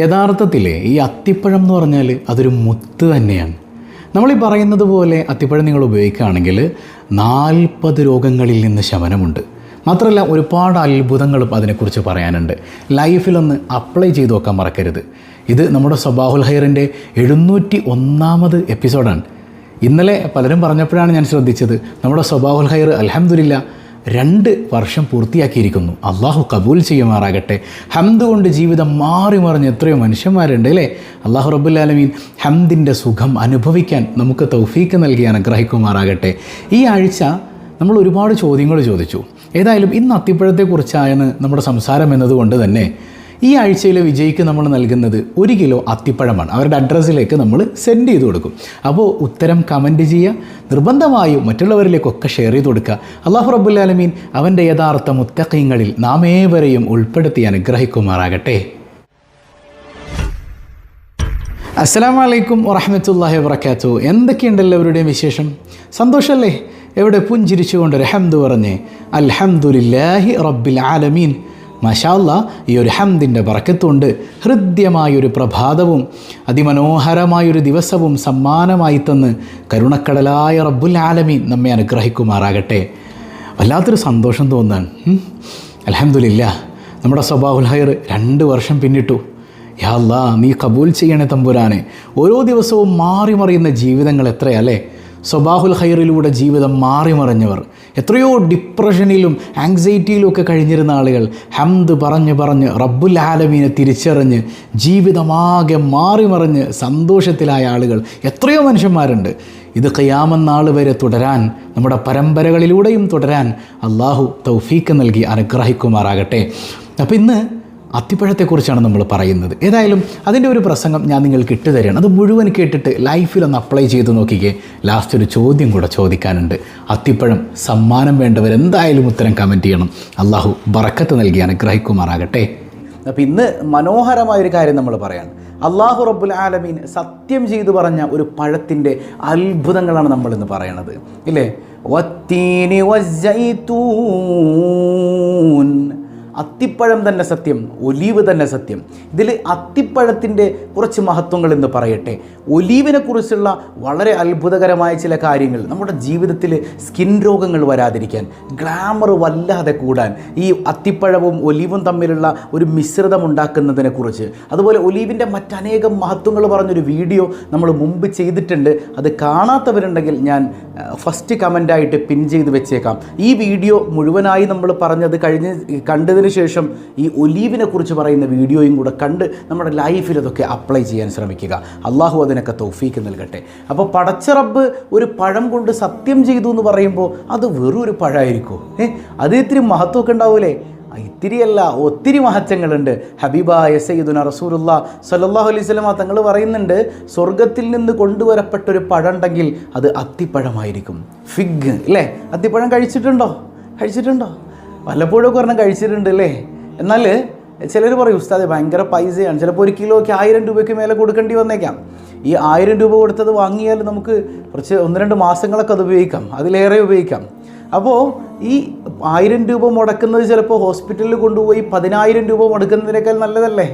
യഥാർത്ഥത്തിൽ ഈ അത്തിപ്പഴം എന്ന് പറഞ്ഞാൽ അതൊരു മുത്ത് തന്നെയാണ്. നമ്മളീ പറയുന്നത് പോലെ അത്തിപ്പഴം നിങ്ങൾ ഉപയോഗിക്കുകയാണെങ്കിൽ 40 രോഗങ്ങളിൽ നിന്ന് ശമനമുണ്ട്. മാത്രമല്ല ഒരുപാട് അത്ഭുതങ്ങളും അതിനെക്കുറിച്ച് പറയാനുണ്ട്. ലൈഫിലൊന്ന് അപ്ലൈ ചെയ്ത് നോക്കാൻ മറക്കരുത്. ഇത് നമ്മുടെ സബാഹുൽ ഖൈറിൻ്റെ 701ാമത് എപ്പിസോഡാണ്. ഇന്നലെ പലരും പറഞ്ഞപ്പോഴാണ് ഞാൻ ശ്രദ്ധിച്ചത്, നമ്മുടെ സബാഹുൽ ഖൈർ അൽഹംദുലില്ലാ 2 വർഷം പൂർത്തിയാക്കിയിരിക്കുന്നു. അള്ളാഹു കബൂൽ ചെയ്യുമാറാകട്ടെ. ഹംദ് കൊണ്ട് ജീവിതം മാറി മറിഞ്ഞ് എത്രയോ മനുഷ്യന്മാരുണ്ട് അല്ലേ. അള്ളാഹു റബ്ബുൽ ആലമീൻ ഹംദിൻ്റെ സുഖം അനുഭവിക്കാൻ നമുക്ക് തൗഫീക്ക് നൽകി അനുഗ്രഹിക്കുമാറാകട്ടെ. ഈ ആഴ്ച നമ്മൾ ഒരുപാട് ചോദ്യങ്ങൾ ചോദിച്ചു. ഏതായാലും ഇന്ന് അത്തിപ്പഴത്തെക്കുറിച്ചാണ് നമ്മുടെ സംസാരം എന്നതുകൊണ്ട് തന്നെ ഈ ആഴ്ചയിലെ വിജയിക്ക് നമ്മൾ നൽകുന്നത് 1 കിലോ അത്തിപ്പഴമാണ്. അവരുടെ അഡ്രസ്സിലേക്ക് നമ്മൾ സെൻഡ് ചെയ്ത് കൊടുക്കും. അപ്പോൾ ഉത്തരം കമൻറ്റ് ചെയ്യുക, നിർബന്ധമായും മറ്റുള്ളവരിലേക്കൊക്കെ ഷെയർ ചെയ്ത് കൊടുക്കുക. അല്ലാഹു റബ്ബുൽ ആലമീൻ അവൻ്റെ യഥാർത്ഥ മുത്തഖീങ്ങളിൽ നാം ഏവരെയും ഉൾപ്പെടുത്തി അനുഗ്രഹിക്കുമാറാകട്ടെ. അസ്സലാമു അലൈക്കും വറഹ്മത്തുള്ളാഹി വബറകാതുഹു. എന്തൊക്കെയുണ്ട് എല്ലാവരുടെയും വിശേഷം? സന്തോഷമല്ലേ? എവിടെ പുഞ്ചിരിച്ചുകൊണ്ടൊരു ഹംദ് പറഞ്ഞ് അൽഹംദുലില്ലാഹി റബ്ബിൽ ആലമീൻ. മാഷാ അല്ലാഹ്, ഈ ഒരു ഹംദിൻ്റെ ബറക്കത്തുണ്ട് ഹൃദ്യമായൊരു പ്രഭാതവും അതിമനോഹരമായൊരു ദിവസവും സമ്മാനമായി തന്ന് കരുണക്കടലായ റബ്ബുൽ ആലമീൻ നമ്മെ അനുഗ്രഹിക്കുമാറാകട്ടെ. വല്ലാത്തൊരു സന്തോഷം തോന്നാൻ. അൽഹംദുലില്ലാഹ്, നമ്മുടെ സബാഹുൽ ഖൈർ 2 വർഷം പിന്നിട്ടു. യാ അല്ലാഹ്, നീ കബൂൽ ചെയ്യണേ തമ്പുരാനെ. ഓരോ ദിവസവും മാറി മറിയുന്ന ജീവിതങ്ങൾ എത്രയല്ലേ. സബാഹുൽ ഖൈറിലൂടെ ജീവിതം മാറി മറിഞ്ഞവർ, എത്രയോ ഡിപ്രഷനിലും ആങ്സൈറ്റിയിലും ഒക്കെ കഴിഞ്ഞിരുന്ന ആളുകൾ ഹംദ് പറഞ്ഞ് റബ്ബുൽ ആലമീനെ തിരിച്ചറിഞ്ഞ് ജീവിതമാകെ മാറി മറിഞ്ഞ് സന്തോഷത്തിലായ ആളുകൾ എത്രയോ മനുഷ്യന്മാരുണ്ട്. ഇത് ഖിയാമത്ത് നാൾ വരെ തുടരാൻ, നമ്മുടെ പരമ്പരകളിലൂടെയും തുടരാൻ അള്ളാഹു തൗഫീക്ക് നൽകി അനുഗ്രഹിക്കുമാറാകട്ടെ. അപ്പോൾ ഇന്ന് അത്തിപ്പഴത്തെക്കുറിച്ചാണ് നമ്മൾ പറയുന്നത്. ഏതായാലും അതിൻ്റെ ഒരു പ്രസംഗം ഞാൻ നിങ്ങൾക്ക് ഇട്ടുതരികയാണ്. അത് മുഴുവൻ കേട്ടിട്ട് ലൈഫിലൊന്ന് അപ്ലൈ ചെയ്ത് നോക്കിക്കേ. ലാസ്റ്റ് ഒരു ചോദ്യം കൂടെ ചോദിക്കാനുണ്ട്. അത്തിപ്പഴം സമ്മാനം വേണ്ടവരെന്തായാലും ഉത്തരം കമൻറ്റ് ചെയ്യണം. അള്ളാഹു ബറക്കത്ത് നൽകി അനുഗ്രഹിക്കുമാറാകട്ടെ. അപ്പോൾ ഇന്ന് മനോഹരമായൊരു കാര്യം നമ്മൾ പറയാണ്. അള്ളാഹു റബ്ബുൽ ആലമീൻ സത്യം ചെയ്തു പറഞ്ഞ ഒരു പഴത്തിൻ്റെ അത്ഭുതങ്ങളാണ് നമ്മളിന്ന് പറയണത് ഇല്ലേ. വത്തീനി വസ്സൈത്തൂൻ, അത്തിപ്പഴം തന്നെ സത്യം, ഒലീവ് തന്നെ സത്യം. ഇതിൽ അത്തിപ്പഴത്തിൻ്റെ കുറച്ച് മഹത്വങ്ങൾ എന്ന് പറയട്ടെ. ഒലീവിനെ കുറിച്ചുള്ള വളരെ അത്ഭുതകരമായ ചില കാര്യങ്ങൾ, നമ്മുടെ ജീവിതത്തിൽ സ്കിൻ രോഗങ്ങൾ വരാതിരിക്കാൻ, ഗ്ലാമർ വല്ലാതെ കൂടാൻ, ഈ അത്തിപ്പഴവും ഒലീവും തമ്മിലുള്ള ഒരു മിശ്രിതം ഉണ്ടാക്കുന്നതിനെക്കുറിച്ച്, അതുപോലെ ഒലീവിൻ്റെ മറ്റനേകം മഹത്വങ്ങൾ പറഞ്ഞൊരു വീഡിയോ നമ്മൾ മുമ്പ് ചെയ്തിട്ടുണ്ട്. അത് കാണാത്തവരുണ്ടെങ്കിൽ ഞാൻ ഫസ്റ്റ് കമൻ്റായിട്ട് പിൻ ചെയ്ത് വെച്ചേക്കാം. ഈ വീഡിയോ മുഴുവനായി നമ്മൾ പറഞ്ഞത് കണ്ടതിന് ശേഷം ഈ ഒലീവിനെ കുറിച്ച് പറയുന്ന വീഡിയോയും കൂടെ കണ്ട് നമ്മുടെ ലൈഫിൽ അതൊക്കെ അപ്ലൈ ചെയ്യാൻ ശ്രമിക്കുക. അള്ളാഹു അതിനൊക്കെ തൗഫീക്ക് നൽകട്ടെ. അപ്പോൾ പടച്ച റബ്ബ് ഒരു പഴം കൊണ്ട് സത്യം ചെയ്തു എന്ന് പറയുമ്പോൾ അത് വെറും ഒരു പഴമായിരിക്കും. അത് ഇത്തിരി മഹത്വമൊക്കെ ഉണ്ടാവൂലേ? ഇത്തിരിയല്ല, ഒത്തിരി മഹത്വങ്ങളുണ്ട്. ഹബീബായ സയ്യിദുനാ റസൂലുള്ളാഹി സ്വല്ലല്ലാഹു അലൈഹി വസല്ലം തങ്ങൾ പറയുന്നുണ്ട്, സ്വർഗത്തിൽ നിന്ന് കൊണ്ടുവരപ്പെട്ടൊരു പഴം ഉണ്ടെങ്കിൽ അത് അത്തിപ്പഴമായിരിക്കും. ഫിഗ് അല്ലേ? അത്തിപ്പഴം കഴിച്ചിട്ടുണ്ടോ? വല്ലപ്പോഴൊക്കെ പറഞ്ഞാൽ കഴിച്ചിട്ടുണ്ട് അല്ലേ? എന്നാൽ ചിലർ പറയും ഉസ്താദേ ഭയങ്കര പൈസയാണ്, ചിലപ്പോൾ 1 കിലോയ്ക്ക് 1000 രൂപയ്ക്ക് മേലെ കൊടുക്കേണ്ടി വന്നേക്കാം. ഈ 1000 രൂപ കൊടുത്തത് വാങ്ങിയാൽ നമുക്ക് കുറച്ച് 1-2 മാസങ്ങളൊക്കെ അത് ഉപയോഗിക്കാം, അതിലേറെ ഉപയോഗിക്കാം. അപ്പോൾ ഈ 1000 രൂപ മുടക്കുന്നത് ചിലപ്പോൾ ഹോസ്പിറ്റലിൽ കൊണ്ടുപോയി 10,000 രൂപ മുടക്കുന്നതിനേക്കാൾ നല്ലതല്ലേ?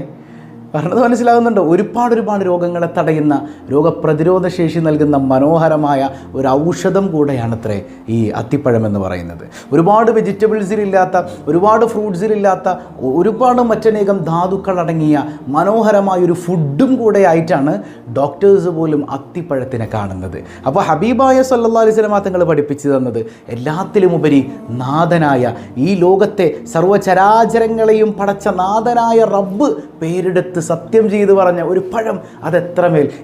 പറഞ്ഞത് മനസ്സിലാകുന്നുണ്ടോ? ഒരുപാട് രോഗങ്ങളെ തടയുന്ന, രോഗപ്രതിരോധ ശേഷി നൽകുന്ന മനോഹരമായ ഒരു ഔഷധം കൂടെയാണത്രേ ഈ അത്തിപ്പഴം എന്ന് പറയുന്നത്. ഒരുപാട് വെജിറ്റബിൾസിലില്ലാത്ത, ഒരുപാട് ഫ്രൂട്ട്സിലില്ലാത്ത, ഒരുപാട് മറ്റനേകം ധാതുക്കൾ അടങ്ങിയ മനോഹരമായൊരു ഫുഡും കൂടെ ആയിട്ടാണ് ഡോക്ടേഴ്സ് പോലും അത്തിപ്പഴത്തിനെ കാണുന്നത്. അപ്പോൾ ഹബീബായ സല്ലല്ലാഹു അലൈഹി വസല്ലം തങ്ങൾ പഠിപ്പിച്ചു തന്നത് എല്ലാത്തിലുമുപരി നാഥനായ, ഈ ലോകത്തെ സർവ്വചരാചരങ്ങളെയും പടച്ച നാഥനായ റബ്ബ് പേരെടുത്ത് സത്യം ചെയ്തു പറഞ്ഞ ഒരു പഴം, അത്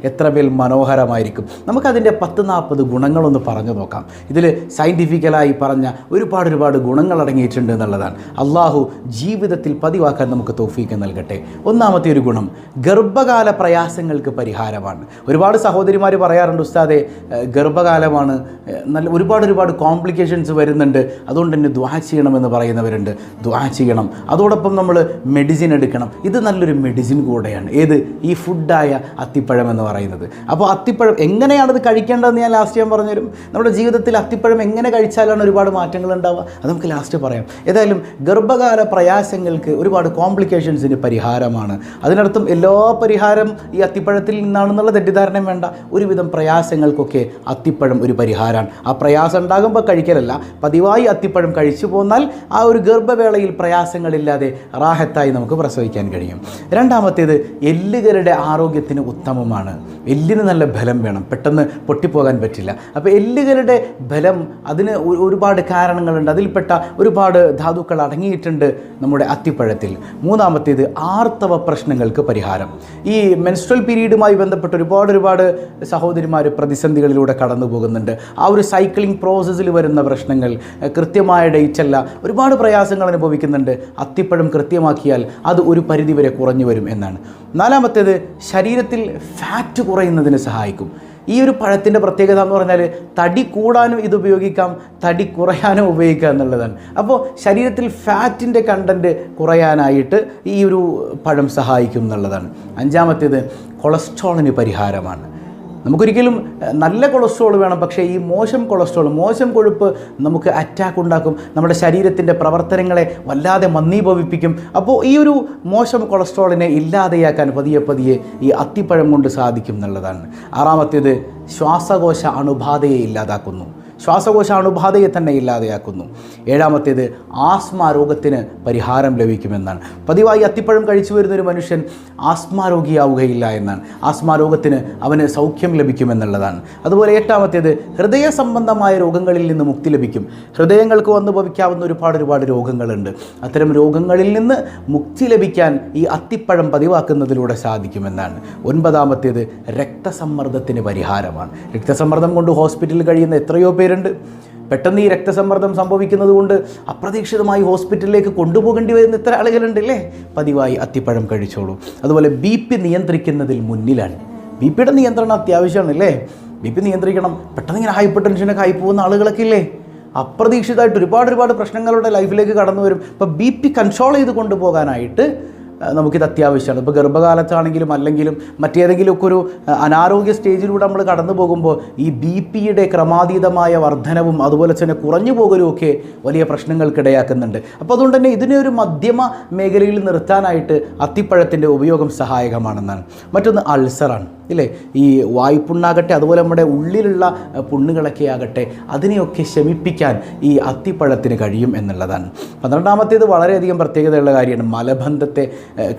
എത്രമേൽ മനോഹരമായിരിക്കും. നമുക്കതിൻ്റെ 10-40 ഗുണങ്ങളൊന്ന് പറഞ്ഞു നോക്കാം. ഇതിൽ സയൻറ്റിഫിക്കലായി പറഞ്ഞ ഒരുപാട് ഗുണങ്ങൾ അടങ്ങിയിട്ടുണ്ട് എന്നുള്ളതാണ്. അള്ളാഹു ജീവിതത്തിൽ പതിവാക്കാൻ നമുക്ക് തൗഫീക്ക് നൽകട്ടെ. ഒന്നാമത്തെ ഒരു ഗുണം, ഗർഭകാല പ്രയാസങ്ങൾക്ക് പരിഹാരമാണ്. ഒരുപാട് സഹോദരിമാർ പറയാറുണ്ട് ഉസ്താദേ ഗർഭകാലമാണ്, നല്ല ഒരുപാട് കോംപ്ലിക്കേഷൻസ് വരുന്നുണ്ട്, അതുകൊണ്ട് തന്നെ ദുആ ചെയ്യണമെന്ന് പറയുന്നവരുണ്ട്. ദുആ ചെയ്യണം, അതോടൊപ്പം നമ്മൾ മെഡിസിൻ എടുക്കണം. ഇത് നല്ലൊരു മെഡിസിൻ കൂടെയാണ് ഏത് ഈ ഫുഡായ അത്തിപ്പഴം എന്ന് പറയുന്നത്. അപ്പോൾ അത്തിപ്പഴം എങ്ങനെയാണത് കഴിക്കേണ്ടതെന്ന് ഞാൻ ലാസ്റ്റ് ഞാൻ പറഞ്ഞുതരും. നമ്മുടെ ജീവിതത്തിൽ അത്തിപ്പഴം എങ്ങനെ കഴിച്ചാലാണ് ഒരുപാട് മാറ്റങ്ങൾ ഉണ്ടാവുക അത് നമുക്ക് ലാസ്റ്റ് പറയാം. ഏതായാലും ഗർഭകാല പ്രയാസങ്ങൾക്ക് ഒരുപാട് കോംപ്ലിക്കേഷൻസിന് പരിഹാരമാണ്. അതിനർത്ഥം എല്ലാ പരിഹാരം ഈ അത്തിപ്പഴത്തിൽ നിന്നാണെന്നുള്ള തെറ്റിദ്ധാരണയും വേണ്ട. ഒരുവിധം പ്രയാസങ്ങൾക്കൊക്കെ അത്തിപ്പഴം ഒരു പരിഹാരമാണ്. ആ പ്രയാസം ഉണ്ടാകുമ്പോൾ കഴിക്കലല്ല, പതിവായി അത്തിപ്പഴം കഴിച്ചു പോന്നാൽ ആ ഒരു ഗർഭവേളയിൽ പ്രയാസങ്ങളില്ലാതെ റാഹത്തായി നമുക്ക് പ്രസവിക്കാൻ കഴിയും. രണ്ടാമത്തേത് എല്ലുകളുടെ ആരോഗ്യത്തിന് ഉത്തമമാണ്. എല്ലിന് നല്ല ബലം വേണം, പെട്ടെന്ന് പൊട്ടിപ്പോകാൻ പറ്റില്ല. അപ്പോൾ എല്ലുകളുടെ ബലം അതിന് ഒരുപാട് കാരണങ്ങളുണ്ട്. അതിൽപ്പെട്ട ഒരുപാട് ധാതുക്കൾ അടങ്ങിയിട്ടുണ്ട് നമ്മുടെ അത്തിപ്പഴത്തിൽ. മൂന്നാമത്തേത് ആർത്തവ പ്രശ്നങ്ങൾക്ക് പരിഹാരം. ഈ മെൻസ്ട്രൽ പീരീഡുമായി ബന്ധപ്പെട്ട് ഒരുപാട് സഹോദരിമാർ പ്രതിസന്ധികളിലൂടെ കടന്നു പോകുന്നുണ്ട്. ആ ഒരു സൈക്ലിംഗ് പ്രോസസ്സിൽ വരുന്ന പ്രശ്നങ്ങൾ, കൃത്യമായ ഡേറ്റല്ല, ഒരുപാട് പ്രയാസങ്ങൾ അനുഭവിക്കുന്നുണ്ട്. അത്തിപ്പഴം കൃത്യമാക്കിയാൽ അത് ഒരു പരിധിവരെ കുറഞ്ഞു വരും എന്നാണ്. നാലാമത്തേത് ശരീരത്തിൽ ഫാറ്റ് കുറയുന്നതിന് സഹായിക്കും. ഈ ഒരു പഴത്തിൻ്റെ പ്രത്യേകത എന്ന് പറഞ്ഞാൽ തടി കൂടാനും ഇത് ഉപയോഗിക്കാം, തടി കുറയാനും ഉപയോഗിക്കാം എന്നുള്ളതാണ്. അപ്പോൾ ശരീരത്തിൽ ഫാറ്റിൻ്റെ കണ്ടൻറ്റ് കുറയാനായിട്ട് ഈ ഒരു പഴം സഹായിക്കും എന്നുള്ളതാണ്. അഞ്ചാമത്തേത് കൊളസ്ട്രോളിന് പരിഹാരമാണ്. നമുക്കൊരിക്കലും നല്ല കൊളസ്ട്രോൾ വേണം, പക്ഷേ ഈ മോശം കൊളസ്ട്രോൾ, മോശം കൊഴുപ്പ് നമുക്ക് അറ്റാക്ക് ഉണ്ടാക്കും, നമ്മുടെ ശരീരത്തിൻ്റെ പ്രവർത്തനങ്ങളെ വല്ലാതെ മന്ദീഭവിപ്പിക്കും. അപ്പോൾ ഈ ഒരു മോശം കൊളസ്ട്രോളിനെ ഇല്ലാതെയാക്കാൻ പതിയെ ഈ അത്തിപ്പഴം കൊണ്ട് സാധിക്കും എന്നുള്ളതാണ്. ആറാമത്തേത് ശ്വാസകോശ അണുബാധയെ ഇല്ലാതാക്കുന്നു. ശ്വാസകോശ അണുബാധയെ തന്നെ ഇല്ലാതെയാക്കുന്നു. ഏഴാമത്തേത് ആസ്മ രോഗത്തിന് പരിഹാരം ലഭിക്കുമെന്നാണ്. പതിവായി അത്തിപ്പഴം കഴിച്ചു വരുന്നൊരു മനുഷ്യൻ ആസ്മ രോഗിയാവുകയില്ല എന്നാണ്. ആസ്മ രോഗത്തിന് അവന് സൗഖ്യം ലഭിക്കുമെന്നുള്ളതാണ്. അതുപോലെ എട്ടാമത്തേത് ഹൃദയ സംബന്ധമായ രോഗങ്ങളിൽ നിന്ന് മുക്തി ലഭിക്കും. ഹൃദയങ്ങൾക്ക് വന്നു ഭവിക്കാവുന്ന ഒരുപാട് രോഗങ്ങളുണ്ട്. അത്തരം രോഗങ്ങളിൽ നിന്ന് മുക്തി ലഭിക്കാൻ ഈ അത്തിപ്പഴം പതിവാക്കുന്നതിലൂടെ സാധിക്കുമെന്നാണ്. ഒൻപതാമത്തേത് രക്തസമ്മർദ്ദത്തിന് പരിഹാരമാണ്. രക്തസമ്മർദ്ദം കൊണ്ട് ഹോസ്പിറ്റലിൽ കഴിയുന്ന എത്രയോ പേരുണ്ട്. പെട്ടെന്ന് ഈ രക്തസമ്മർദ്ദം സംഭവിക്കുന്നത് കൊണ്ട് അപ്രതീക്ഷിതമായി ഹോസ്പിറ്റലിലേക്ക് കൊണ്ടുപോകേണ്ടി വരുന്ന ഇത്ര ആളുകളുണ്ട് അല്ലേ. പതിവായി അത്തിപ്പഴം കഴിച്ചോളൂ. അതുപോലെ BP നിയന്ത്രിക്കുന്നതിൽ മുന്നിലാണ്. BP നിയന്ത്രണം അത്യാവശ്യമാണ് അല്ലേ. BP നിയന്ത്രിക്കണം. പെട്ടെന്ന് ഇങ്ങനെ ഹൈപ്പർ ടെൻഷനൊക്കെ ആയി പോകുന്ന ആളുകളൊക്കെ ഇല്ലേ, അപ്രതീക്ഷിതമായിട്ട് ഒരുപാട് പ്രശ്നങ്ങളുടെ ലൈഫിലേക്ക് കടന്നു വരും. അപ്പോൾ BP കൺട്രോൾ ചെയ്ത് കൊണ്ടുപോകാനായിട്ട് നമുക്കിത് അത്യാവശ്യമാണ്. ഇപ്പോൾ ഗർഭകാലത്താണെങ്കിലും അല്ലെങ്കിലും മറ്റേതെങ്കിലുമൊക്കെ ഒരു അനാരോഗ്യ സ്റ്റേജിലൂടെ നമ്മൾ കടന്നു പോകുമ്പോൾ ഈ BP ക്രമാതീതമായ വർധനവും അതുപോലെ തന്നെ കുറഞ്ഞു പോകലും ഒക്കെ വലിയ പ്രശ്നങ്ങൾക്കിടയാക്കുന്നുണ്ട്. അപ്പോൾ അതുകൊണ്ട് തന്നെ ഇതിനെ ഒരു മധ്യമ മേഖലയിൽ നിർത്താനായിട്ട് അത്തിപ്പഴത്തിൻ്റെ ഉപയോഗം സഹായകമാണെന്നാണ്. മറ്റൊന്ന് അൾസറാണ് ഇല്ലേ. ഈ വായ്പുണ്ണാകട്ടെ അതുപോലെ നമ്മുടെ ഉള്ളിലുള്ള പുണ്ണുകളൊക്കെ ആകട്ടെ അതിനെയൊക്കെ ശമിപ്പിക്കാൻ ഈ അത്തിപ്പഴത്തിന് കഴിയും എന്നുള്ളതാണ്. 12ാമത്തേത് വളരെയധികം പ്രത്യേകതയുള്ള കാര്യമാണ്. മലബന്ധത്തെ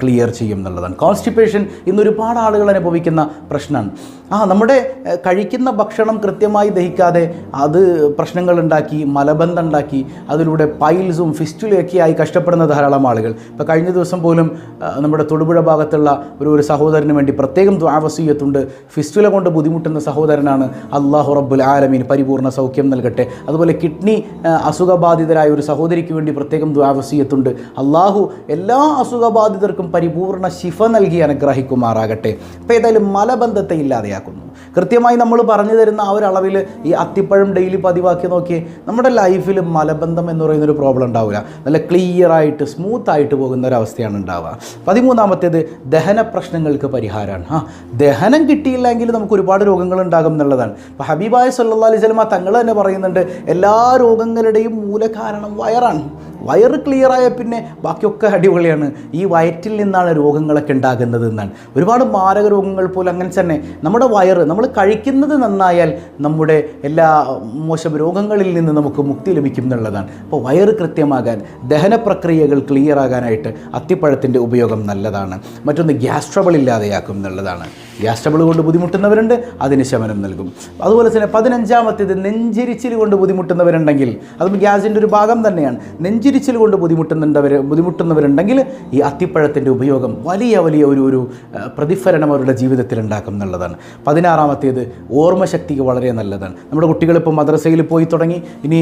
ക്ലിയർ ചെയ്യും എന്നുള്ളതാണ്. കോൺസ്റ്റിപ്പേഷൻ ഇന്ന് ഒരുപാട് ആളുകൾ അനുഭവിക്കുന്ന പ്രശ്നമാണ്. നമ്മുടെ കഴിക്കുന്ന ഭക്ഷണം കൃത്യമായി ദഹിക്കാതെ അത് പ്രശ്നങ്ങളുണ്ടാക്കി, മലബന്ധം ഉണ്ടാക്കി, അതിലൂടെ പൈൽസും ഫിസ്റ്റുലയൊക്കെ ആയി കഷ്ടപ്പെടുന്ന ധാരാളം ആളുകൾ. ഇപ്പോൾ കഴിഞ്ഞ ദിവസം പോലും നമ്മുടെ തൊടുപുഴ ഭാഗത്തുള്ള ഒരു സഹോദരന് വേണ്ടി പ്രത്യേകം ദുആ വസിയ്യത്തുണ്ട്. ഫിസ്റ്റുല കൊണ്ട് ബുദ്ധിമുട്ടുന്ന സഹോദരനാണ്. അല്ലാഹു റബ്ബുൽ ആലമീൻ പരിപൂർണ്ണ സൗഖ്യം നൽകട്ടെ. അതുപോലെ കിഡ്നി അസുഖബാധിതരായ ഒരു സഹോദരിക്ക് വേണ്ടി പ്രത്യേകം ദുആ വസിയ്യത്തുണ്ട്. അല്ലാഹു എല്ലാ അസുഖബാധിതർക്കും പരിപൂർണ്ണ ശിഫ നൽകി അനുഗ്രഹിക്കുമാറാകട്ടെ. അപ്പോൾ ഏതായാലും മലബന്ധത്തെ ഇല്ലാതെയാക്കുന്നു. കൃത്യമായി നമ്മൾ പറഞ്ഞു തരുന്ന ആ ഒരു അളവിൽ ഈ അത്തിപ്പഴം ഡെയിലി പതിവാക്കി നോക്കിയേ, നമ്മുടെ ലൈഫിൽ മലബന്ധം എന്ന് പറയുന്നൊരു പ്രോബ്ലം ഉണ്ടാവില്ല. നല്ല ക്ലിയറായിട്ട് സ്മൂത്തായിട്ട് പോകുന്ന ഒരവസ്ഥയാണ് ഉണ്ടാവുക. 13ാമത്തേത് ദഹന പ്രശ്നങ്ങൾക്ക് പരിഹാരമാണ്. ദഹനം കിട്ടിയില്ലെങ്കിൽ നമുക്ക് ഒരുപാട് രോഗങ്ങൾ ഉണ്ടാകും എന്നുള്ളതാണ്. ഇപ്പോൾ ഹബീബായ സല്ലല്ലാഹു അലൈഹി വസല്ലം തങ്ങൾ തന്നെ പറയുന്നുണ്ട്, എല്ലാ രോഗങ്ങളുടെയും മൂലകാരണം വയറാണ്. വയറ് ക്ലിയറായ പിന്നെ ബാക്കിയൊക്കെ അടിപൊളിയാണ്. ഈ വയറ്റിൽ നിന്നാണ് രോഗങ്ങളൊക്കെ ഉണ്ടാകുന്നത് എന്നാണ്. ഒരുപാട് മാരക രോഗങ്ങൾ പോലും അങ്ങനെ തന്നെ. നമ്മുടെ വയറ്, നമ്മൾ കഴിക്കുന്നത് നന്നായാൽ നമ്മുടെ എല്ലാ മോശം രോഗങ്ങളിൽ നിന്ന് നമുക്ക് മുക്തി ലഭിക്കും എന്നുള്ളതാണ്. അപ്പോൾ വയറ് കൃത്യമാകാൻ, ദഹന പ്രക്രിയകൾ ക്ലിയർ ആകാനായിട്ട് അത്തിപ്പഴത്തിൻ്റെ ഉപയോഗം നല്ലതാണ്. മറ്റൊന്ന് ഗ്യാസ് ട്രബിൾ ഇല്ലാതെയാക്കും എന്നുള്ളതാണ്. ഗ്യാസ് ട്രബിൾ കൊണ്ട് ബുദ്ധിമുട്ടുന്നവരുണ്ട്, അതിന് ശമനം നൽകും. അതുപോലെ തന്നെ 15ാമത്തേത് നെഞ്ചിരിച്ചിൽ കൊണ്ട് ബുദ്ധിമുട്ടുന്നവരുണ്ടെങ്കിൽ, അതും ഗ്യാസിൻ്റെ ഒരു ഭാഗം തന്നെയാണ്. നെഞ്ചിരിച്ചിൽ കൊണ്ട് ബുദ്ധിമുട്ടുന്നവരുണ്ടെങ്കിൽ ഈ അത്തിപ്പഴത്തിൻ്റെ ഉപയോഗം വലിയ ഒരു പ്രതിഫലനം അവരുടെ ജീവിതത്തിൽ ഉണ്ടാക്കും എന്നുള്ളതാണ്. 16ാമത്തേത് ഓർമ്മശക്തിക്ക് വളരെ നല്ലതാണ്. നമ്മുടെ കുട്ടികളിപ്പോൾ മദ്രസയിൽ പോയി തുടങ്ങി, ഇനി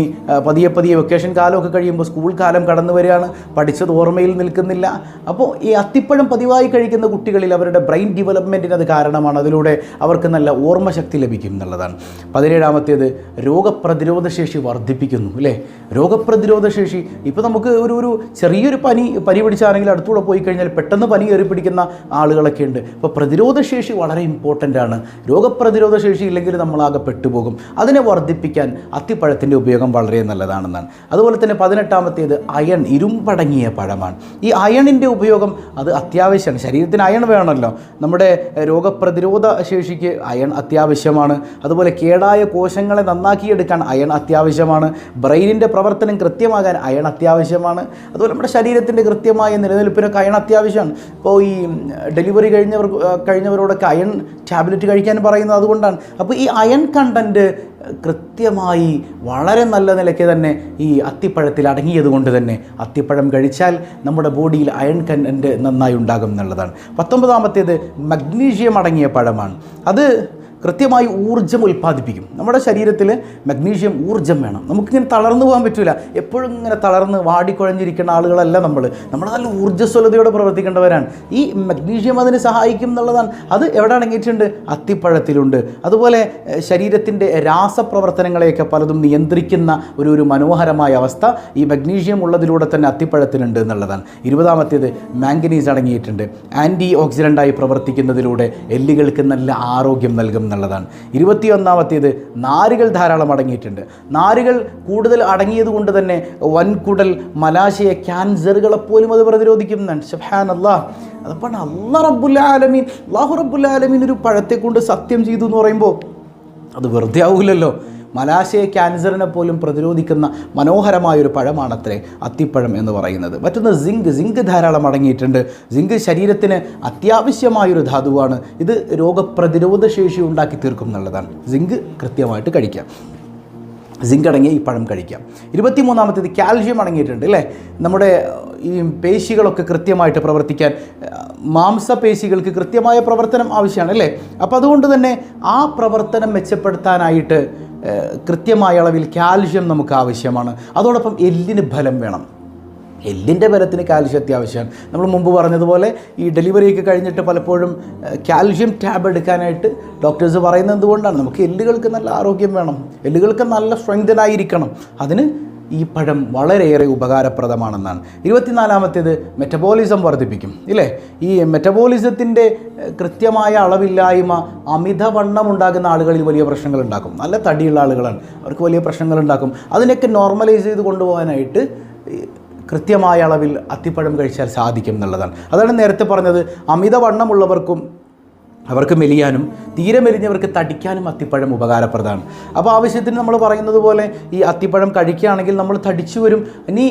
പതിയെ വെക്കേഷൻ കാലമൊക്കെ കഴിയുമ്പോൾ സ്കൂൾ കാലം കടന്നു വരികയാണ്, പഠിച്ചത് ഓർമ്മയിൽ നിൽക്കുന്നില്ല. അപ്പോൾ ഈ അത്തിപ്പഴം പതിവായി കഴിക്കുന്ന കുട്ടികളിൽ അവരുടെ ബ്രെയിൻ ഡെവലപ്മെൻറ്റിന് അത് കാരണമാണ്. അതിലൂടെ അവർക്ക് നല്ല ഓർമ്മശക്തി ലഭിക്കും എന്നുള്ളതാണ്. 17-ാമത്തേത് രോഗപ്രതിരോധ ശേഷി വർദ്ധിപ്പിക്കുന്നു. അല്ലേ, രോഗപ്രതിരോധ ശേഷി. ഇപ്പോൾ നമുക്ക് ഒരു ചെറിയൊരു പനി പിടിച്ചാണെങ്കിൽ അടുത്തൂടെ പോയി കഴിഞ്ഞാൽ പെട്ടെന്ന് പനി കയറി പിടിക്കുന്ന ആളുകളൊക്കെ ഉണ്ട്. അപ്പോൾ പ്രതിരോധ ശേഷി വളരെ ഇമ്പോർട്ടൻ്റ് ആണ്. രോഗപ്രതിരോധ ശേഷി ഇല്ലെങ്കിൽ നമ്മളാകെ പെട്ടുപോകും. അതിനെ വർദ്ധിപ്പിക്കാൻ അത്തിപ്പഴത്തിൻ്റെ ഉപയോഗം വളരെ നല്ലതാണെന്നാണ്. അതുപോലെ തന്നെ 18-ാമത്തേത് അയൺ, ഇരുമ്പടങ്ങിയ പഴമാണ്. ഈ അയണിൻ്റെ ഉപയോഗം അത് അത്യാവശ്യമാണ്. ശരീരത്തിന് അയൺ വേണമല്ലോ. നമ്മുടെ രോഗപ്രതിരോധ ശേഷിക്ക് അയൺ അത്യാവശ്യമാണ്. അതുപോലെ കേടായ കോശങ്ങളെ നന്നാക്കിയെടുക്കാൻ അയൺ അത്യാവശ്യമാണ്. ബ്രെയിനിൻ്റെ പ്രവർത്തനം കൃത്യമാകാൻ അയൺ അത്യാവശ്യമാണ്. അതുപോലെ നമ്മുടെ ശരീരത്തിൻ്റെ കൃത്യമായ നിലനിൽപ്പിനൊക്കെ അയൺ അത്യാവശ്യമാണ്. ഇപ്പോൾ ഈ ഡെലിവറി കഴിഞ്ഞവരോടൊക്കെ അയൺ ടാബ്ലറ്റ് കഴിക്കാൻ പറയുന്നത് അതുകൊണ്ടാണ്. അപ്പോൾ ഈ അയൺ കണ്ടൻറ്റ് കൃത്യമായി വളരെ നല്ല നിലയ്ക്ക് തന്നെ ഈ അത്തിപ്പഴത്തിൽ അടങ്ങിയത് കൊണ്ട് തന്നെ അത്തിപ്പഴം കഴിച്ചാൽ നമ്മുടെ ബോഡിയിൽ അയൺ കണ്ടൻറ്റ് നന്നായി ഉണ്ടാകും എന്നുള്ളതാണ്. 19-ാമത്തേത് മഗ്നീഷ്യം അടങ്ങിയ പഴമാണ്. അത് കൃത്യമായി ഊർജ്ജം ഉൽപ്പാദിപ്പിക്കും. നമ്മുടെ ശരീരത്തിൽ മഗ്നീഷ്യം ഊർജ്ജം വേണം. നമുക്കിങ്ങനെ തളർന്നു പോകാൻ പറ്റില്ല. എപ്പോഴും ഇങ്ങനെ തളർന്ന് വാടിക്കുഴഞ്ഞിരിക്കുന്ന ആളുകളല്ല നമ്മൾ നല്ല ഊർജ്ജസ്വലതയോടെ പ്രവർത്തിക്കേണ്ടവരാണ്. ഈ മഗ്നീഷ്യം അതിന് സഹായിക്കും എന്നുള്ളതാണ്. അത് എവിടെ അടങ്ങിയിട്ടുണ്ട്? അത്തിപ്പഴത്തിലുണ്ട്. അതുപോലെ ശരീരത്തിൻ്റെ രാസപ്രവർത്തനങ്ങളെയൊക്കെ പലതും നിയന്ത്രിക്കുന്ന ഒരു മനോഹരമായ അവസ്ഥ ഈ മഗ്നീഷ്യം ഉള്ളതിലൂടെ തന്നെ അത്തിപ്പഴത്തിനുണ്ട് എന്നുള്ളതാണ്. 20-ാമത്തേത് മാംഗനീസ് അടങ്ങിയിട്ടുണ്ട്. ആൻറ്റി ഓക്സിഡൻ്റായി പ്രവർത്തിക്കുന്നതിലൂടെ എല്ലുകൾക്ക് നല്ല ആരോഗ്യം നൽകും എന്നുള്ളതാണ്. 21-ാമത്തേത് നാരുകൾ ധാരാളം അടങ്ങിയിട്ടുണ്ട്. നാരുകൾ കൂടുതൽ അടങ്ങിയത് കൊണ്ട് തന്നെ വൻകുടൽ, മലാശയ, ക്യാൻസറുകളെപ്പോലും അത് പ്രതിരോധിക്കും എന്നാണ്. സുബ്ഹാനല്ലാഹ്. അതപ്പോൾ അല്ലാഹു റബ്ബുൽ ആലമീൻ ഒരു പഴത്തെ കൊണ്ട് സത്യം ചെയ്തു എന്ന് പറയുമ്പോൾ അത് വെറുതെ ആവില്ലല്ലോ. മലാശയ ക്യാൻസറിനെ പോലും പ്രതിരോധിക്കുന്ന മനോഹരമായൊരു പഴമാണത്രേ അത്തിപ്പഴം എന്ന് പറയുന്നത്. മറ്റൊന്ന് സിങ്ക് ധാരാളം അടങ്ങിയിട്ടുണ്ട്. സിങ്ക് ശരീരത്തിന് അത്യാവശ്യമായൊരു ധാതുവാണ്. ഇത് രോഗപ്രതിരോധ ശേഷി ഉണ്ടാക്കി തീർക്കും എന്നുള്ളതാണ്. സിങ്ക് കൃത്യമായിട്ട് കഴിക്കാം. സിങ്ക് അടങ്ങിയ ഈ പഴം കഴിക്കാം. 23-ാമത്തേത് കാൽഷ്യം അടങ്ങിയിട്ടുണ്ട്. അല്ലേ, നമ്മുടെ ഈ പേശികളൊക്കെ കൃത്യമായിട്ട് പ്രവർത്തിക്കാൻ മാംസപേശികൾക്ക് കൃത്യമായ പ്രവർത്തനം ആവശ്യമാണ്. അല്ലേ, അപ്പോൾ അതുകൊണ്ട് തന്നെ ആ പ്രവർത്തനം മെച്ചപ്പെടുത്താനായിട്ട് കൃത്യമായ അളവിൽ കാൽഷ്യം നമുക്ക് ആവശ്യമാണ്. അതോടൊപ്പം എല്ലിന് ബലം വേണം. എല്ലിൻ്റെ ബലത്തിന് കാൽഷ്യം അത്യാവശ്യമാണ്. നമ്മൾ മുമ്പ് പറഞ്ഞതുപോലെ ഈ ഡെലിവറിയൊക്കെ കഴിഞ്ഞിട്ട് പലപ്പോഴും കാൽഷ്യം ടാബ് എടുക്കാനായിട്ട് ഡോക്ടേഴ്സ് പറയുന്നത് എന്തുകൊണ്ടാണ്? നമുക്ക് എല്ലുകൾക്ക് നല്ല ആരോഗ്യം വേണം, എല്ലുകൾക്ക് നല്ല സ്ട്രെങ്തനായിരിക്കണം. അതിന് ഈ പഴം വളരെയേറെ ഉപകാരപ്രദമാണെന്നാണ്. 24-ാമത്തേത് മെറ്റബോളിസം വർദ്ധിപ്പിക്കും. ഇല്ലേ, ഈ മെറ്റബോളിസത്തിൻ്റെ കൃത്യമായ അളവില്ലായ്മ അമിതവണ്ണം ഉണ്ടാകുന്ന ആളുകളിൽ വലിയ പ്രശ്നങ്ങൾ ഉണ്ടാക്കും. നല്ല തടിയുള്ള ആളുകളാണ്, അവർക്ക് വലിയ പ്രശ്നങ്ങൾ ഉണ്ടാക്കും. അതിനൊക്കെ നോർമലൈസ് ചെയ്ത് കൊണ്ടുപോകാനായിട്ട് കൃത്യമായ അളവിൽ അത്തിപ്പഴം കഴിച്ചാൽ സാധിക്കും എന്നുള്ളതാണ്. അതാണ് നേരത്തെ പറഞ്ഞത്, അമിതവണ്ണമുള്ളവർക്കും അവർക്ക് മെലിയാനും തീരെ മെലിഞ്ഞവർക്ക് തടിക്കാനും അത്തിപ്പഴം ഉപകാരപ്രദമാണ്. അപ്പോൾ ആവശ്യത്തിന് നമ്മൾ പറയുന്നത് പോലെ ഈ അത്തിപ്പഴം കഴിക്കുകയാണെങ്കിൽ നമ്മൾ തടിച്ചു വരും. ഇനി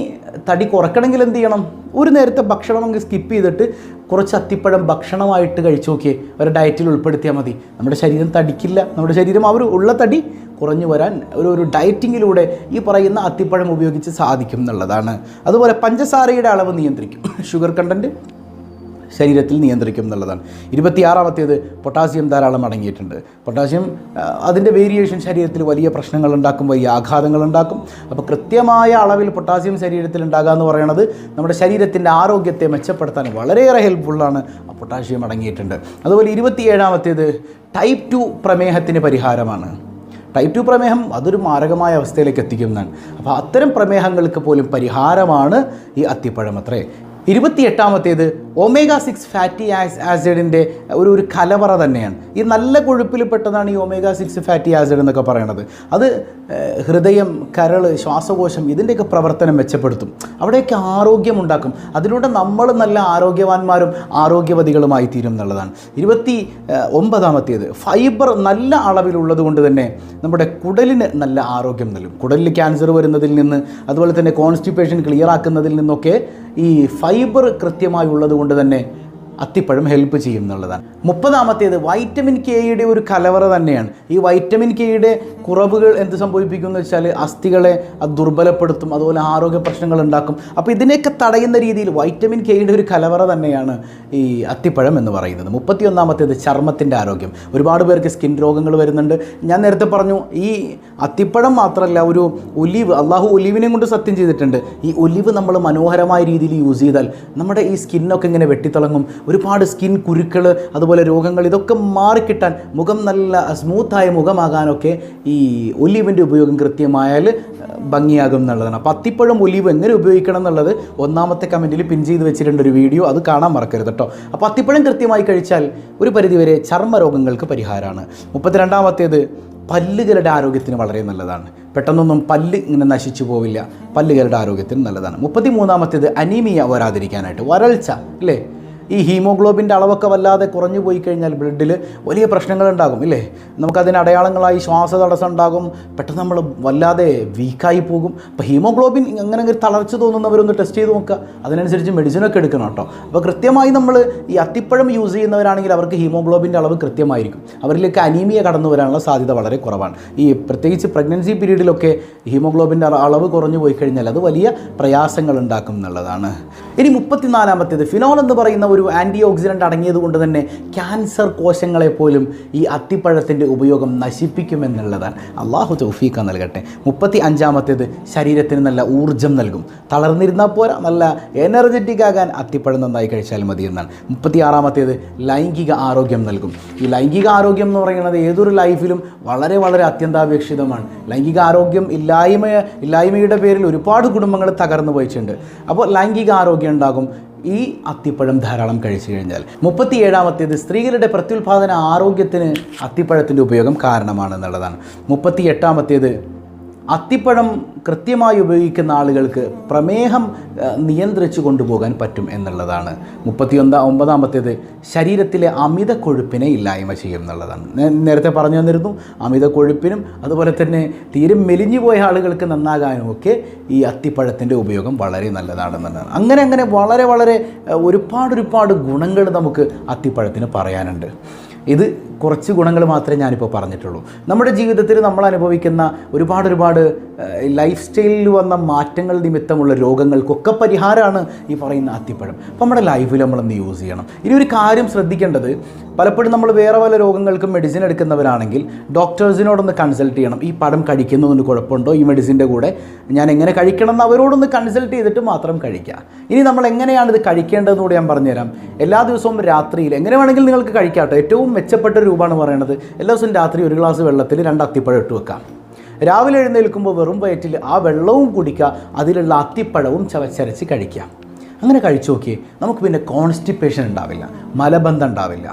തടി കുറയ്ക്കണമെങ്കിൽ എന്ത് ചെയ്യണം? ഒരു നേരത്തെ ഭക്ഷണം അങ്ങ് സ്കിപ്പ് ചെയ്തിട്ട് കുറച്ച് അത്തിപ്പഴം ഭക്ഷണമായിട്ട് കഴിച്ചു നോക്കിയേ, ഒരു ഡയറ്റിൽ ഉൾപ്പെടുത്തിയാൽ മതി. നമ്മുടെ ശരീരം തടിക്കില്ല. നമ്മുടെ ശരീരം ഉള്ള തടി കുറഞ്ഞു വരാൻ ഒരു ഡയറ്റിങ്ങിലൂടെ ഈ പറയുന്ന അത്തിപ്പഴം ഉപയോഗിച്ച് സാധിക്കും എന്നുള്ളതാണ്. അതുപോലെ പഞ്ചസാരയുടെ അളവ് നിയന്ത്രിക്കും. ഷുഗർ കണ്ടൻറ്റ് ശരീരത്തിൽ നിയന്ത്രിക്കും എന്നുള്ളതാണ്. 26-ാമത്തേത് പൊട്ടാസ്യം ധാരാളം അടങ്ങിയിട്ടുണ്ട്. പൊട്ടാസ്യം അതിൻ്റെ വേരിയേഷൻ ശരീരത്തിൽ വലിയ പ്രശ്നങ്ങൾ ഉണ്ടാക്കും, വലിയ ആഘാതങ്ങൾ ഉണ്ടാക്കും. അപ്പോൾ കൃത്യമായ അളവിൽ പൊട്ടാസ്യം ശരീരത്തിൽ ഉണ്ടാകുക എന്ന് പറയുന്നത് നമ്മുടെ ശരീരത്തിൻ്റെ ആരോഗ്യത്തെ മെച്ചപ്പെടുത്താൻ വളരെയേറെ ഹെൽപ്ഫുള്ളാണ്. പൊട്ടാസ്യം അടങ്ങിയിട്ടുണ്ട്. അതുപോലെ 27-ാമത്തേത് ടൈപ്പ് 2 പ്രമേഹത്തിന് പരിഹാരമാണ്. ടൈപ്പ് 2 പ്രമേഹം അതൊരു മാരകമായ അവസ്ഥയിലേക്ക് എത്തിക്കുന്നതാണ്. അപ്പോൾ അത്തരം പ്രമേഹങ്ങൾക്ക് പോലും പരിഹാരമാണ് ഈ അത്തിപ്പഴം അത്രേ. 28-ാമത്തേത് ഒമേഗ-6 ഫാറ്റി ആസിഡിൻ്റെ ഒരു കലവറ തന്നെയാണ്. ഈ നല്ല കൊഴുപ്പിൽ പെട്ടതാണ് ഈ ഒമേഗ-6 ഫാറ്റി ആസിഡ് എന്നൊക്കെ പറയണത്. അത് ഹൃദയം, കരൾ, ശ്വാസകോശം ഇതിൻ്റെയൊക്കെ പ്രവർത്തനം മെച്ചപ്പെടുത്തും, അവിടെയൊക്കെ ആരോഗ്യമുണ്ടാക്കും. അതിലൂടെ നമ്മൾ നല്ല ആരോഗ്യവാന്മാരും ആരോഗ്യവതികളുമായി തീരും എന്നുള്ളതാണ്. 29-ാമത്തേത് ഫൈബർ നല്ല അളവിലുള്ളത് കൊണ്ട് തന്നെ നമ്മുടെ കുടലിന് നല്ല ആരോഗ്യം നൽകും. കുടലിൽ ക്യാൻസർ വരുന്നതിൽ നിന്ന്, അതുപോലെ തന്നെ കോൺസ്റ്റിപ്പേഷൻ ക്ലിയർ ആക്കുന്നതിൽ നിന്നൊക്കെ ഈ ഫൈബർ കൃത്യമായി ഉള്ളത് കൊണ്ട് തന്നെ അത്തിപ്പഴം ഹെൽപ്പ് ചെയ്യും എന്നുള്ളതാണ്. 30-ാമത്തേത് വൈറ്റമിൻ കെയുടെ ഒരു കലവറ തന്നെയാണ്. ഈ വൈറ്റമിൻ കെയുടെ കുറവുകൾ എന്ത് സംഭവിപ്പിക്കുമെന്ന് വെച്ചാൽ അസ്ഥികളെ അത് ദുർബലപ്പെടുത്തും, അതുപോലെ ആരോഗ്യ പ്രശ്നങ്ങൾ ഉണ്ടാക്കും. അപ്പോൾ ഇതിനെയൊക്കെ തടയുന്ന രീതിയിൽ വൈറ്റമിൻ കെയുടെ ഒരു കലവറ തന്നെയാണ് ഈ അത്തിപ്പഴം എന്ന് പറയുന്നത്. 31-ാമത്തേത് ചർമ്മത്തിൻ്റെ ആരോഗ്യം. ഒരുപാട് പേർക്ക് സ്കിൻ രോഗങ്ങൾ വരുന്നുണ്ട്. ഞാൻ നേരത്തെ പറഞ്ഞു, ഈ അത്തിപ്പഴം മാത്രമല്ല, ഒരു ഒലിവ്, അള്ളാഹു ഒലിവിനെയും കൊണ്ട് സത്യം ചെയ്തിട്ടുണ്ട്. ഈ ഒലിവ് നമ്മൾ മനോഹരമായ രീതിയിൽ യൂസ് ചെയ്താൽ നമ്മുടെ ഈ സ്കിന്നൊക്കെ ഇങ്ങനെ വെട്ടിത്തിളങ്ങും, ഒരുപാട് സ്കിൻ കുരുക്കൾ, അതുപോലെ രോഗങ്ങൾ, ഇതൊക്കെ മാറിക്കിട്ടാൻ, മുഖം നല്ല സ്മൂത്തായ മുഖമാകാനൊക്കെ ഈ ഒലിവിൻ്റെ ഉപയോഗം കൃത്യമായാൽ ഭംഗിയാകും എന്നുള്ളതാണ്. അപ്പോൾ അത്തിപ്പഴം ഒലിവ് എങ്ങനെ ഉപയോഗിക്കണം എന്നുള്ളത് ഒന്നാമത്തെ കമൻറ്റിൽ പിൻ ചെയ്ത് വെച്ചിട്ടുണ്ട് ഒരു വീഡിയോ, അത് കാണാൻ മറക്കരുത് കേട്ടോ. അപ്പോൾ അത്തിപ്പഴം കൃത്യമായി കഴിച്ചാൽ ഒരു പരിധിവരെ ചർമ്മരോഗങ്ങൾക്ക് പരിഹാരമാണ്. 32ാമത്തേത് പല്ലുകളുടെ ആരോഗ്യത്തിന് വളരെ നല്ലതാണ്. പെട്ടെന്നൊന്നും പല്ല് ഇങ്ങനെ നശിച്ചു പോവില്ല, പല്ലുകളുടെ ആരോഗ്യത്തിന് നല്ലതാണ്. 33ാമത്തേത് അനീമിയ വരാതിരിക്കാനായിട്ട്, വരൾച്ച ഇല്ലേ, ഈ ഹീമോഗ്ലോബിൻ്റെ അളവൊക്കെ വല്ലാതെ കുറഞ്ഞു പോയി കഴിഞ്ഞാൽ ബ്ലഡിൽ വലിയ പ്രശ്നങ്ങളുണ്ടാകും ഇല്ലേ. നമുക്കതിന് അടയാളങ്ങളായി ശ്വാസതടസ്സം ഉണ്ടാകും, പെട്ടെന്ന് നമ്മൾ വല്ലാതെ വീക്കായി പോകും. അപ്പോൾ ഹീമോഗ്ലോബിൻ അങ്ങനെ തളർച്ച തോന്നുന്നവരൊന്ന് ടെസ്റ്റ് ചെയ്ത് നോക്കുക, അതിനനുസരിച്ച് മെഡിസിനൊക്കെ എടുക്കണം കേട്ടോ. അപ്പോൾ കൃത്യമായി നമ്മൾ ഈ അത്തിപ്പഴം യൂസ് ചെയ്യുന്നവരാണെങ്കിൽ അവർക്ക് ഹീമോഗ്ലോബിൻ്റെ അളവ് കൃത്യമായിരിക്കും, അവരിലേക്ക് അനീമിയ കടന്നു വരാനുള്ള സാധ്യത വളരെ കുറവാണ്. ഈ പ്രത്യേകിച്ച് പ്രഗ്നൻസി പീരീഡിലൊക്കെ ഹീമോഗ്ലോബിൻ്റെ അളവ് കുറഞ്ഞു പോയി കഴിഞ്ഞാൽ അത് വലിയ പ്രയാസങ്ങൾ ഉണ്ടാക്കും എന്നുള്ളതാണ്. ഇനി 34ാമത്തേത് ഫിനോൾ എന്ന് പറയുന്ന ഒരു ആൻറ്റി ഓക്സിഡൻ്റ് അടങ്ങിയത് കൊണ്ട് തന്നെ ക്യാൻസർ കോശങ്ങളെപ്പോലും ഈ അത്തിപ്പഴത്തിൻ്റെ ഉപയോഗം നശിപ്പിക്കുമെന്നുള്ളതാണ്. അള്ളാഹു തൗഫീഖ് നൽകട്ടെ. 35ാമത്തേത് ശരീരത്തിന് നല്ല ഊർജ്ജം നൽകും. തളർന്നിരുന്നാൽ പോരാ, നല്ല എനർജറ്റിക് ആകാൻ അത്തിപ്പഴം നന്നായി കഴിച്ചാൽ മതി എന്നാണ്. 36ാമത്തേത് ലൈംഗിക ആരോഗ്യം നൽകും. ഈ ലൈംഗിക ആരോഗ്യം എന്ന് പറയുന്നത് ഏതൊരു ലൈഫിലും വളരെ വളരെ അത്യന്താപേക്ഷിതമാണ്. ലൈംഗിക ആരോഗ്യം ഇല്ലായ്മയുടെ പേരിൽ ഒരുപാട് കുടുംബങ്ങൾ തകർന്നു പോയിട്ടുണ്ട്. അപ്പോൾ ലൈംഗിക ആരോഗ്യം ഉണ്ടാകും ഈ അത്തിപ്പഴം ധാരാളം കഴിച്ചു കഴിഞ്ഞാൽ. 37ാമത്തേത് സ്ത്രീകളുടെ പ്രത്യുൽപാദന ആരോഗ്യത്തിന് അത്തിപ്പഴത്തിൻ്റെ ഉപയോഗം കാരണമാണെന്നുള്ളതാണ്. 38ാമത്തേത് അത്തിപ്പഴം കൃത്യമായി ഉപയോഗിക്കുന്ന ആളുകൾക്ക് പ്രമേഹം നിയന്ത്രിച്ചു കൊണ്ടുപോകാൻ പറ്റും എന്നുള്ളതാണ്. 39ാമത്തേത് ശരീരത്തിലെ അമിത കൊഴുപ്പിനെ ഇല്ലായ്മ ചെയ്യും എന്നുള്ളതാണ്. നേരത്തെ പറഞ്ഞു തന്നിരുന്നു, അമിത കൊഴുപ്പിനും അതുപോലെ തന്നെ തീരെ മെലിഞ്ഞു പോയ ആളുകൾക്ക് നന്നാകാനും ഒക്കെ ഈ അത്തിപ്പഴത്തിൻ്റെ ഉപയോഗം വളരെ നല്ലതാണെന്നുള്ളതാണ്. അങ്ങനെ വളരെ വളരെ ഒരുപാട് ഗുണങ്ങൾ നമുക്ക് അത്തിപ്പഴത്തിന് പറയാനുണ്ട്. ഇത് കുറച്ച് ഗുണങ്ങൾ മാത്രമേ ഞാനിപ്പോൾ പറഞ്ഞിട്ടുള്ളൂ. നമ്മുടെ ജീവിതത്തിൽ നമ്മൾ അനുഭവിക്കുന്ന ഒരുപാട് ലൈഫ് സ്റ്റൈലിൽ വന്ന മാറ്റങ്ങൾ നിമിത്തമുള്ള രോഗങ്ങൾക്കൊക്കെ പരിഹാരമാണ് ഈ പറയുന്ന അത്തിപ്പഴം. അപ്പോൾ നമ്മുടെ ലൈഫിൽ നമ്മളൊന്ന് യൂസ് ചെയ്യണം. ഇനി ഒരു കാര്യം ശ്രദ്ധിക്കേണ്ടത്, പലപ്പോഴും നമ്മൾ വേറെ പല രോഗങ്ങൾക്കും മെഡിസിൻ എടുക്കുന്നവരാണെങ്കിൽ ഡോക്ടേഴ്സിനോടൊന്ന് കൺസൾട്ട് ചെയ്യണം. ഈ പഴം കഴിക്കുന്നതുകൊണ്ട് കുഴപ്പമുണ്ടോ, ഈ മെഡിസിൻ്റെ കൂടെ ഞാൻ എങ്ങനെ കഴിക്കണം എന്ന് അവരോടൊന്ന് കൺസൾട്ട് ചെയ്തിട്ട് മാത്രം കഴിക്കുക. ഇനി നമ്മൾ എങ്ങനെയാണ് ഇത് കഴിക്കേണ്ടതെന്ന് കൂടി ഞാൻ പറഞ്ഞുതരാം. എല്ലാ ദിവസവും രാത്രിയിൽ എങ്ങനെ വേണമെങ്കിൽ നിങ്ങൾക്ക് കഴിക്കാട്ടോ. ഏറ്റവും മെച്ചപ്പെട്ട രൂപമാണ് പറയുന്നത്, എല്ലാ ദിവസവും രാത്രി 1 ഗ്ലാസ് വെള്ളത്തിൽ 2 അത്തിപ്പഴം ഇട്ട് വെക്കാം. രാവിലെ എഴുന്നേൽക്കുമ്പോൾ വെറും വയറ്റിൽ ആ വെള്ളവും കുടിക്കുക, അതിലുള്ള അത്തിപ്പഴവും ചവച്ചരച്ച് കഴിക്കുക. അങ്ങനെ കഴിച്ചു നോക്കിയേ, നമുക്ക് പിന്നെ കോൺസ്റ്റിപ്പേഷൻ ഉണ്ടാവില്ല, മലബന്ധം ഉണ്ടാവില്ല,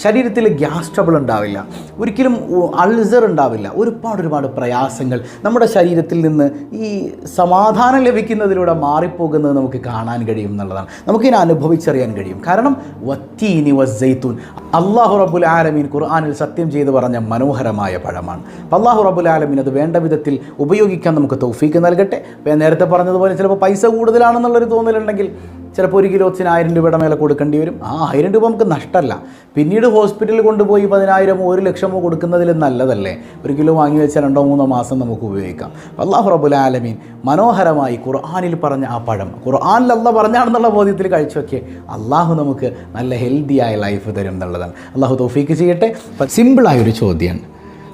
ശരീരത്തിൽ ഗ്യാസ് ട്രബിൾ ഉണ്ടാവില്ല, ഒരിക്കലും അൾസർ ഉണ്ടാവില്ല. ഒരുപാട് പ്രയാസങ്ങൾ നമ്മുടെ ശരീരത്തിൽ നിന്ന് ഈ സമാധാനം ലഭിക്കുന്നതിലൂടെ മാറിപ്പോകുന്നത് നമുക്ക് കാണാൻ കഴിയും എന്നുള്ളതാണ്, നമുക്കിതിനെ അനുഭവിച്ചറിയാൻ കഴിയും. കാരണം വത്തീനി വസ്സൈത്തൂൻ അല്ലാഹു റബ്ബുൽ ആലമീൻ ഖുർആനിൽ സത്യം ചെയ്ത് പറഞ്ഞ മനോഹരമായ പഴമാണ്. അപ്പോൾ അല്ലാഹു റബ്ബുൽ ആലമീൻ അത് വേണ്ട വിധത്തിൽ ഉപയോഗിക്കാൻ നമുക്ക് തൗഫീക്ക് നൽകട്ടെ. ഞാൻ നേരത്തെ പറഞ്ഞതുപോലെ ചിലപ്പോൾ പൈസ കൂടുതലാണെന്നുള്ളൊരു തോന്നലുണ്ടെങ്കിൽ ചിലപ്പോൾ 1 കിലോത്തിന് 1000 രൂപയുടെ മേലെ കൊടുക്കേണ്ടി വരും. ആ 1000 രൂപ നമുക്ക് നഷ്ടമല്ല. പിന്നീട് ഹോസ്പിറ്റലിൽ കൊണ്ടുപോയി 10,000 1 ലക്ഷമോ കൊടുക്കുന്നതിൽ നല്ലതല്ലേ. 1 കിലോ വാങ്ങി വെച്ചാൽ 2-3 മാസം നമുക്ക് ഉപയോഗിക്കാം. അല്ലാഹു റബ്ബുൽ ആലമീൻ മനോഹരമായി ഖുർആനിൽ പറഞ്ഞ ആ പഴം ഖുർആനിൽ അല്ലാഹ് പറഞ്ഞാണെന്നുള്ള ബോധ്യത്തിൽ കഴിച്ചു വയ്ക്കേ, അള്ളാഹു നമുക്ക് നല്ല ഹെൽത്തിയായ ലൈഫ് തരും എന്നുള്ളതാണ്. അള്ളാഹു തൗഫീക്ക് ചെയ്യട്ടെ. സിമ്പിളായൊരു ചോദ്യമാണ്,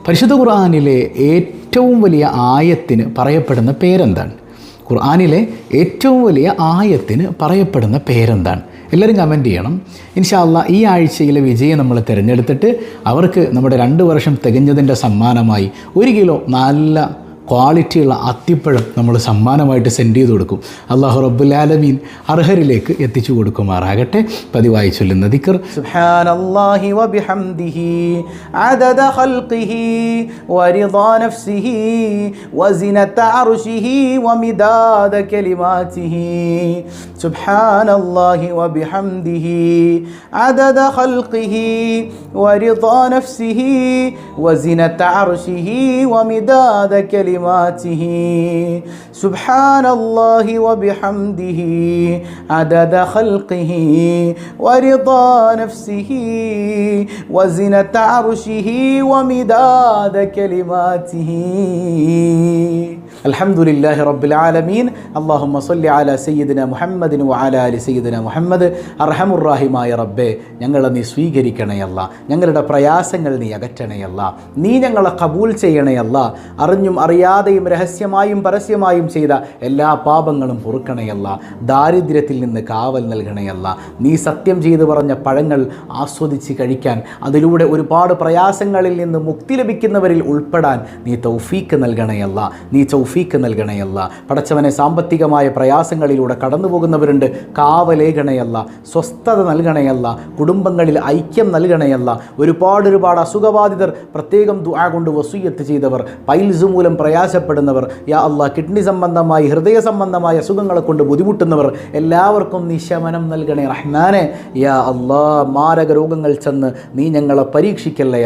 പരിശുദ്ധ ഖുർആനിലെ ഏറ്റവും വലിയ ആയത്തിന് പറയപ്പെടുന്ന പേരെന്താണ്? ഖുർആനിലെ ഏറ്റവും വലിയ ആയത്തിന് പറയപ്പെടുന്ന പേരെന്താണ്? എല്ലാവരും കമൻറ്റ് ചെയ്യണം. ഇൻഷാ അല്ലാഹ് ഈ ആഴ്ചയിലെ വിജയം നമ്മൾ തിരഞ്ഞെടുത്തിട്ട് അവർക്ക് നമ്മുടെ 2 വർഷം തികഞ്ഞതിൻ്റെ സമ്മാനമായി 1 കിലോ നല്ല ക്വാളിറ്റിയുള്ള അത്തിപ്പഴം നമ്മൾ സമ്മാനമായിട്ട് സെൻഡ് ചെയ്ത് കൊടുക്കും. അല്ലാഹു റബ്ബുൽ ആലമീൻ അർഹരിലേക്ക് എത്തിച്ചു കൊടുക്കുമാറാകട്ടെ. പതിവായി ചൊല്ലുന്ന ദിക്ർ സുബ്ഹാനല്ലാഹി വബിഹംദിഹി അദദ ഖൽഖിഹി വറിദാ നഫ്സിഹി വസിനത അർശിഹി വമിദാദ കലിമാതിഹി. സുബ്ഹാനല്ലാഹി വബിഹംദിഹി അദദ ഖൽഖിഹി വറിദാ നഫ്സിഹി വസിനത അർശിഹി വമിദാദ കലിമാതിഹി. സുബ്ഹാനല്ലാഹി വബിഹംദിഹി അദദ ഖൽഖിഹി വറിദാ നഫ്സിഹി وزنة عرشه ومداد كلماته. الحمد لله رب العالمين. اللهم صل على سيدنا محمد وعلى آل سيدنا محمد. അർഹമുറാഹിമായ റബ്ബേ, ഞങ്ങളെ നീ സ്വീകരിക്കണയല്ല, ഞങ്ങളുടെ പ്രയാസങ്ങൾ നീ അകറ്റണയല്ല, നീ ഞങ്ങളെ കബൂൽ ചെയ്യണയല്ല, അറിഞ്ഞും അറിയാതെയും രഹസ്യമായും പരസ്യമായും ചെയ്ത എല്ലാ പാപങ്ങളും പൊറുക്കണയല്ല, ദാരിദ്ര്യത്തിൽ നിന്ന് കാവൽ നൽകണയല്ല, നീ സത്യം ചെയ്തു പറഞ്ഞ പഴങ്ങൾ ആസ്വദിച്ച് കഴിക്കാൻ, അതിലൂടെ ഒരുപാട് പ്രയാസങ്ങളിൽ നിന്ന് മുക്തി ലഭിക്കുന്നവരിൽ ഉൾപ്പെടാൻ നീ തൗഫീക്ക് നൽകണയല്ല, നീ തൗഫീക്ക് നൽകണയല്ല. പടച്ചവനെ, സാമ്പത്തികമായ പ്രയാസങ്ങളിലൂടെ കടന്നു പോകുന്നവരുണ്ട്, കാവലേകണയല്ല, സ്വസ്ഥത നൽകണയല്ല, കുടുംബങ്ങളിൽ ഐക്യം നൽകണയല്ല. ഒരുപാട് അസുഖബാധിതർ, പ്രത്യേകം ദുആ കൊണ്ട് വസിയ്യത്ത് ചെയ്തവർ, പൈൽസ് മൂലം പ്രയാസപ്പെടുന്നവർ, യാ അല്ലാഹ് കിഡ്നി സംബന്ധമായി ഹൃദയ സംബന്ധമായ അസുഖങ്ങളെ കൊണ്ട് ബുദ്ധിമുട്ടുന്നവർ, എല്ലാവർക്കും നീ ശമനം നൽകണേ റഹ്മാനെ. യാ അല്ലാഹ്, മാരക രോഗങ്ങൾ ചെന്ന് നീ ഞങ്ങളെ പരീക്ഷിക്കല്ലേ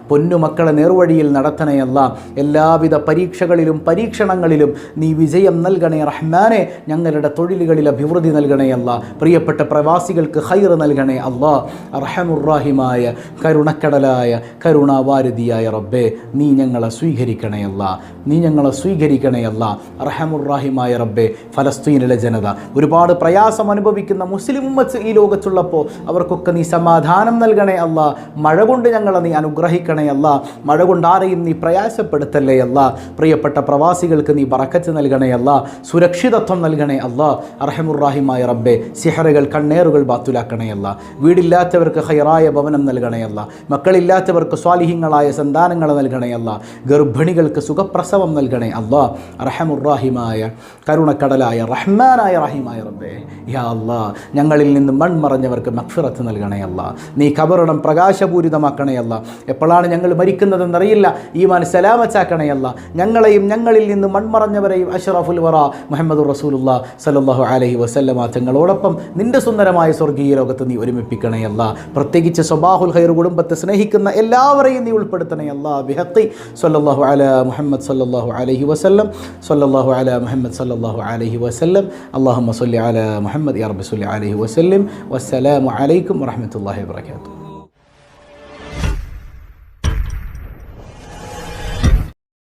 പൊന്നുമക്കളെ നേർവഴിയിൽ നടത്തണയല്ല. എല്ലാവിധ പരീക്ഷകളിലും പരീക്ഷണങ്ങളിലും നീ വിജയം നൽകണേ റഹ്മാനെ. ഞങ്ങളുടെ തൊഴിലുകളിൽ അഭിവൃദ്ധി നൽകണയല്ല. പ്രിയപ്പെട്ട പ്രവാസികൾക്ക് ഖൈർ നൽകണേ അല്ലാ. അർഹമുറാഹിമായ കരുണക്കടലായ കരുണാവാരിധിയായ റബ്ബേ, നീ ഞങ്ങളെ സ്വീകരിക്കണയല്ല, നീ ഞങ്ങളെ സ്വീകരിക്കണയല്ല. അർഹമുറാഹിമായ റബ്ബേ, ഫലസ്തീനിലെ ജനത ഒരുപാട് പ്രയാസം അനുഭവിക്കുന്ന മുസ്ലിം ഉമ്മത്ത് ഈ ലോകത്തുള്ളപ്പോൾ അവർക്കൊക്കെ നീ സമാധാനം നൽകണേ അല്ലാ. മഴ കൊണ്ട് ഞങ്ങളെ നീ അനുഗ്രഹിക്കണേ അല്ലാ. മഴ കൊണ്ട് ആരെയും നീ പ്രയാസപ്പെടുത്തല്ലേ അല്ലാ. പ്രിയപ്പെട്ട പ്രവാസികൾക്ക് നീ ബറക്കത്ത് നൽകണേ അല്ലാ, സുരക്ഷിതത്വം നൽകണേ അല്ലാ. അർഹമുറാഹിമായ റബ്ബേ, സിഹറുകൾ കണ്ണേറുകൾ ബാത്തുലാക്കണേ അല്ലാ. വീടില്ലാത്തവർക്ക് ഖൈറായ ഭവനം നൽകണേ അല്ലാ. മക്കളില്ലാത്തവർക്ക് സ്വാലിഹീങ്ങളായ സന്താനങ്ങൾ നൽകണേ അല്ലാ. ഗർഭിണികൾക്ക് സുഖപ്രസവം നൽകണേ അല്ലാ. അർഹമുറാഹിമായ കരുണക്കടലായ റഹ്മാനായ റഹീമായ റബ്ബേ, യാ അല്ലാ, ഞങ്ങളിൽ നിന്ന് മൺമറഞ്ഞവർക്ക് മഗ്ഫിറത്ത് നൽകണേ അല്ലാ. നീ ഖബറിടം പ്രകാശപൂരിതമാക്കണേ അല്ലാ. എപ്പോഴാണ് ഞങ്ങൾ മരിക്കുന്നതെന്നറിയില്ല, ഈമാൻ സലാമത്താക്കണേ അല്ലാ. ഞങ്ങളെയും ഞങ്ങളിൽ നിന്ന് മൺമറഞ്ഞവരെയും അഷ്റഫുൽ വറ മുഹമ്മദുർ റസൂലുള്ളാഹി സ്വല്ലല്ലാഹു അലൈഹി വസല്ലമ തങ്ങളോടൊപ്പം നിന്റെ സുന്ദരമായ സ്വർഗീയ ലോകത്ത് നീ ഒരുമിപ്പിക്കണേ അല്ലാ. പ്രത്യേകിച്ച് സ്വബാഹുൽ ഖൈർ കുടുംബത്തെ സ്നേഹിക്കുന്ന എല്ലാവരെയും നീ ഉൾപ്പെടുത്തണേ അല്ലാ. ബിഹഖി സ്വല്ലല്ലാഹു അലാ മുഹമ്മദ് സ്വല്ലല്ലാഹു അലൈഹി വസല്ലം, സ്വല്ലല്ലാഹു അലാ മുഹമ്മദ് സ്വല്ലല്ലാഹു അലൈഹി വസല്ലം. അല്ലാഹുമ്മ സ്വല്ലി അലാ മുഹമ്മദ് യാ റബ്ബി സ്വല്ലി അലൈഹി വസല്ലം. വസ്സലാമു അലൈക്കും വറഹ്മത്തുള്ളാഹി വബറകാതുഹു.